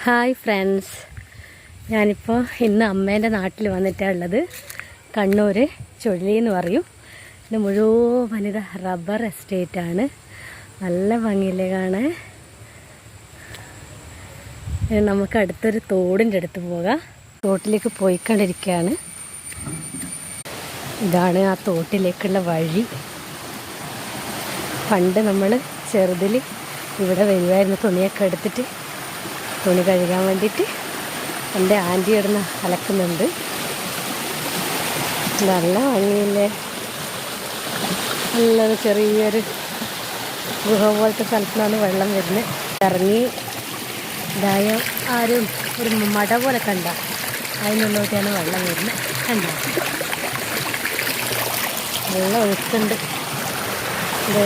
Hi friends, ഞാനിപ്പോൾ ഇന്ന് അമ്മേൻ്റെ നാട്ടിൽ വന്നിട്ടാണ് ഉള്ളത്. കണ്ണൂർ ചുഴലി എന്ന് പറയും. ഇത് മുഴുവൻ വനിത റബ്ബർ എസ്റ്റേറ്റാണ്. നല്ല ഭംഗിയില്ലേ കാണാൻ. നമുക്ക് അടുത്തൊരു തോടിൻ്റെ അടുത്ത് പോകാം. തോട്ടിലേക്ക് പോയിക്കൊണ്ടിരിക്കുകയാണ്. ഇതാണ് ആ തോട്ടിലേക്കുള്ള വഴി. പണ്ട് നമ്മൾ ചെറുതിൽ ഇവിടെ വരുമായിരുന്നു തുണിയൊക്കെ എടുത്തിട്ട്. തുണി കഴുകാൻ വേണ്ടിയിട്ട് എൻ്റെ ആൻറ്റി ഇടുന്ന അലക്കുന്നുണ്ട്. നല്ല ഭംഗിയില്ലേ. നല്ലൊരു ചെറിയൊരു ഗുഹ പോലത്തെ സ്ഥലത്തിനാണ് വെള്ളം വരുന്നത്. ഇറങ്ങി ഇതായ ആരും ഒരു മട പോലെ കണ്ട അതിനുള്ളിലോട്ടാണ് വെള്ളം വരുന്നത്. കണ്ട നല്ല ഒഴുക്കുണ്ട്. ഇതേ